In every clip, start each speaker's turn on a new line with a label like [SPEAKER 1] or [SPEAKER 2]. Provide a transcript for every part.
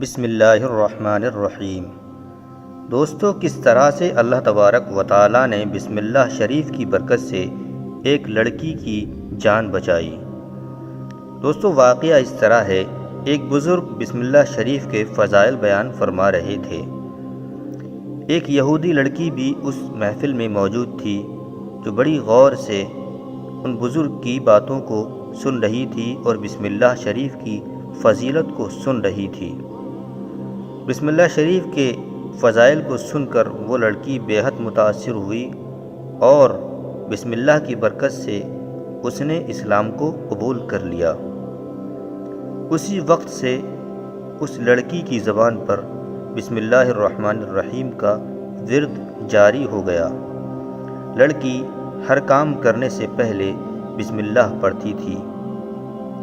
[SPEAKER 1] بسم اللہ الرحمن الرحیم۔ دوستو، کس طرح سے اللہ تبارک و تعالیٰ نے بسم اللہ شریف کی برکت سے ایک لڑکی کی جان بچائی۔ دوستو، واقعہ اس طرح ہے، ایک بزرگ بسم اللہ شریف کے فضائل بیان فرما رہے تھے۔ ایک یہودی لڑکی بھی اس محفل میں موجود تھی جو بڑی غور سے ان بزرگ کی باتوں کو سن رہی تھی اور بسم اللہ شریف کی فضیلت کو سن رہی تھی۔ بسم اللہ شریف کے فضائل کو سن کر وہ لڑکی بے حد متاثر ہوئی اور بسم اللہ کی برکت سے اس نے اسلام کو قبول کر لیا۔ اسی وقت سے اس لڑکی کی زبان پر بسم اللہ الرحمن الرحیم کا ورد جاری ہو گیا۔ لڑکی ہر کام کرنے سے پہلے بسم اللہ پڑھتی تھی۔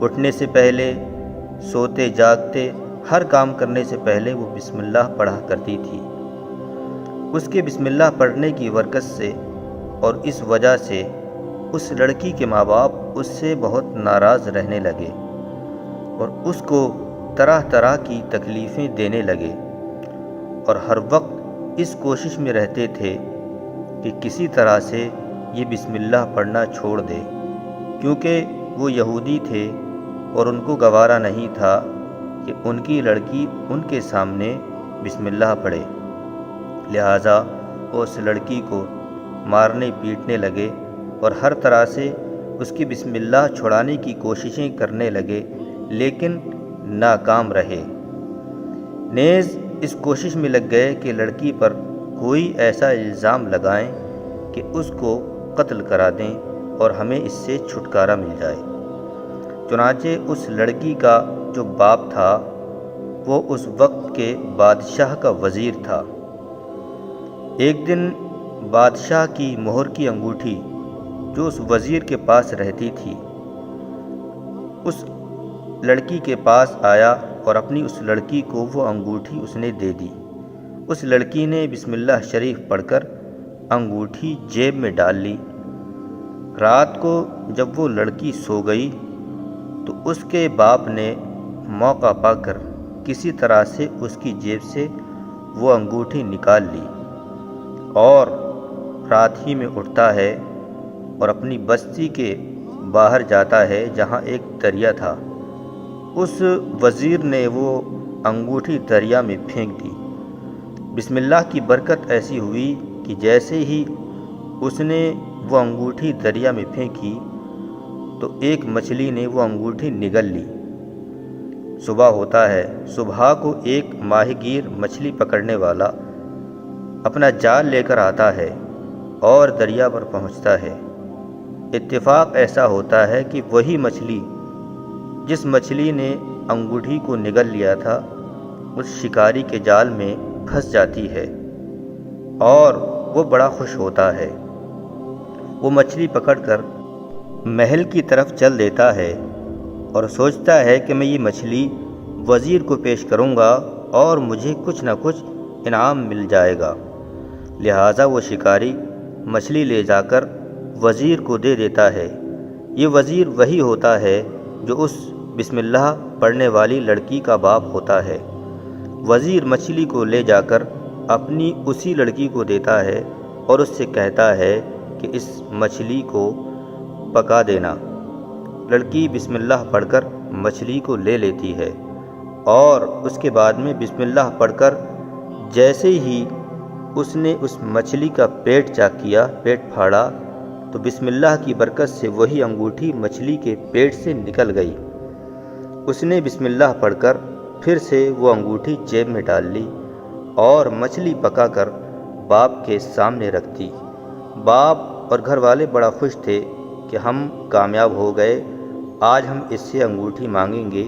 [SPEAKER 1] اٹھنے سے پہلے، سوتے جاگتے، ہر کام کرنے سے پہلے وہ بسم اللہ پڑھا کرتی تھی۔ اس کے بسم اللہ پڑھنے کی برکت سے اور اس وجہ سے اس لڑکی کے ماں باپ اس سے بہت ناراض رہنے لگے اور اس کو طرح طرح کی تکلیفیں دینے لگے، اور ہر وقت اس کوشش میں رہتے تھے کہ کسی طرح سے یہ بسم اللہ پڑھنا چھوڑ دے، کیونکہ وہ یہودی تھے اور ان کو گوارا نہیں تھا کہ ان کی لڑکی ان کے سامنے بسم اللہ پڑھے۔ لہٰذا وہ اس لڑکی کو مارنے پیٹنے لگے اور ہر طرح سے اس کی بسم اللہ چھڑانے کی کوششیں کرنے لگے، لیکن ناکام رہے۔ نیز اس کوشش میں لگ گئے کہ لڑکی پر کوئی ایسا الزام لگائیں کہ اس کو قتل کرا دیں اور ہمیں اس سے چھٹکارا مل جائے۔ چنانچہ اس لڑکی کا جو باپ تھا وہ اس وقت کے بادشاہ کا وزیر تھا۔ ایک دن بادشاہ کی مہر کی انگوٹھی جو اس وزیر کے پاس رہتی تھی اس لڑکی کے پاس آیا اور اپنی اس لڑکی کو وہ انگوٹھی اس نے دے دی۔ اس لڑکی نے بسم اللہ شریف پڑھ کر انگوٹھی جیب میں ڈال لی۔ رات کو جب وہ لڑکی سو گئی تو اس کے باپ نے موقع پا کر کسی طرح سے اس کی جیب سے وہ انگوٹھی نکال لی اور رات ہی میں اٹھتا ہے اور اپنی بستی کے باہر جاتا ہے جہاں ایک دریا تھا۔ اس وزیر نے وہ انگوٹھی دریا میں پھینک دی۔ بسم اللہ کی برکت ایسی ہوئی کہ جیسے ہی اس نے وہ انگوٹھی دریا میں پھینکی تو ایک مچھلی نے وہ انگوٹھی نگل لی۔ صبح ہوتا ہے، صبح کو ایک ماہی گیر مچھلی پکڑنے والا اپنا جال لے کر آتا ہے اور دریا پر پہنچتا ہے۔ اتفاق ایسا ہوتا ہے کہ وہی مچھلی جس مچھلی نے انگوٹھی کو نگل لیا تھا اس شکاری کے جال میں پھنس جاتی ہے اور وہ بڑا خوش ہوتا ہے۔ وہ مچھلی پکڑ کر محل کی طرف چل دیتا ہے اور سوچتا ہے کہ میں یہ مچھلی وزیر کو پیش کروں گا اور مجھے کچھ نہ کچھ انعام مل جائے گا۔ لہٰذا وہ شکاری مچھلی لے جا کر وزیر کو دے دیتا ہے۔ یہ وزیر وہی ہوتا ہے جو اس بسم اللہ پڑھنے والی لڑکی کا باپ ہوتا ہے۔ وزیر مچھلی کو لے جا کر اپنی اسی لڑکی کو دیتا ہے اور اس سے کہتا ہے کہ اس مچھلی کو پکا دینا۔ لڑکی بسم اللہ پڑھ کر مچھلی کو لے لیتی ہے اور اس کے بعد میں بسم اللہ پڑھ کر جیسے ہی اس نے اس مچھلی کا پیٹ چاک کیا، پیٹ پھاڑا، تو بسم اللہ کی برکت سے وہی انگوٹھی مچھلی کے پیٹ سے نکل گئی۔ اس نے بسم اللہ پڑھ کر پھر سے وہ انگوٹھی جیب میں ڈال لی اور مچھلی پکا کر باپ کے سامنے رکھ دی۔ باپ اور گھر والے بڑا خوش تھے کہ ہم کامیاب ہو گئے، آج ہم اس سے انگوٹھی مانگیں گے،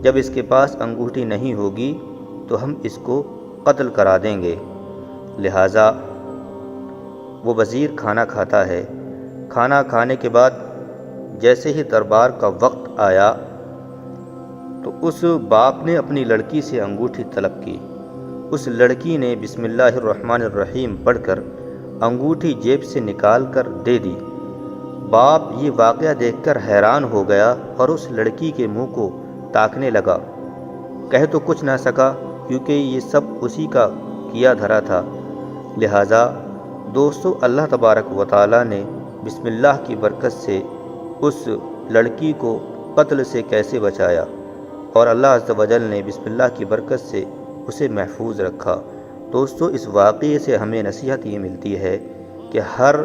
[SPEAKER 1] جب اس کے پاس انگوٹھی نہیں ہوگی تو ہم اس کو قتل کرا دیں گے۔ لہٰذا وہ وزیر کھانا کھاتا ہے۔ کھانا کھانے کے بعد جیسے ہی دربار کا وقت آیا تو اس باپ نے اپنی لڑکی سے انگوٹھی طلب کی۔ اس لڑکی نے بسم اللہ الرحمن الرحیم پڑھ کر انگوٹھی جیب سے نکال کر دے دی۔ باپ یہ واقعہ دیکھ کر حیران ہو گیا اور اس لڑکی کے منہ کو تاکنے لگا کہہ تو کچھ نہ سکا کیونکہ یہ سب اسی کا کیا دھرا تھا۔ لہٰذا دوستو اللہ تبارک و تعالیٰ نے بسم اللہ کی برکت سے اس لڑکی کو قتل سے کیسے بچایا، اور اللہ عز و جل نے بسم اللہ کی برکت سے اسے محفوظ رکھا۔ دوستو اس واقعے سے ہمیں نصیحت یہ ملتی ہے کہ ہر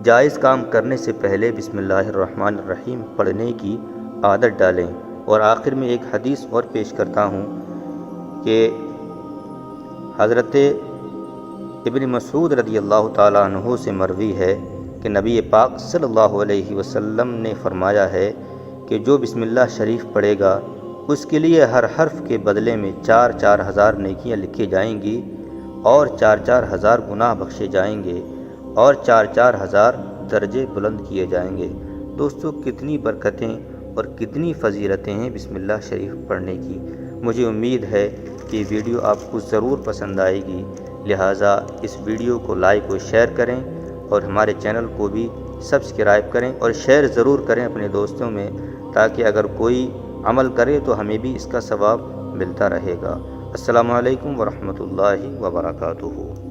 [SPEAKER 1] جائز کام کرنے سے پہلے بسم اللہ الرحمن الرحیم پڑھنے کی عادت ڈالیں۔ اور آخر میں ایک حدیث اور پیش کرتا ہوں کہ حضرت ابن مسعود رضی اللہ تعالیٰ عنہ سے مروی ہے کہ نبی پاک صلی اللہ علیہ وسلم نے فرمایا ہے کہ جو بسم اللہ شریف پڑھے گا اس کے لیے ہر حرف کے بدلے میں 4,000 نیکیاں لکھی جائیں گی، اور 4,000 گناہ بخشے جائیں گے، اور 4,000 درجے بلند کیے جائیں گے۔ دوستو کتنی برکتیں اور کتنی فضیلتیں ہیں بسم اللہ شریف پڑھنے کی۔ مجھے امید ہے کہ یہ ویڈیو آپ کو ضرور پسند آئے گی، لہٰذا اس ویڈیو کو لائک و شیئر کریں، اور ہمارے چینل کو بھی سبسکرائب کریں اور شیئر ضرور کریں اپنے دوستوں میں، تاکہ اگر کوئی عمل کرے تو ہمیں بھی اس کا ثواب ملتا رہے گا۔ السلام علیکم ورحمۃ اللہ وبرکاتہ۔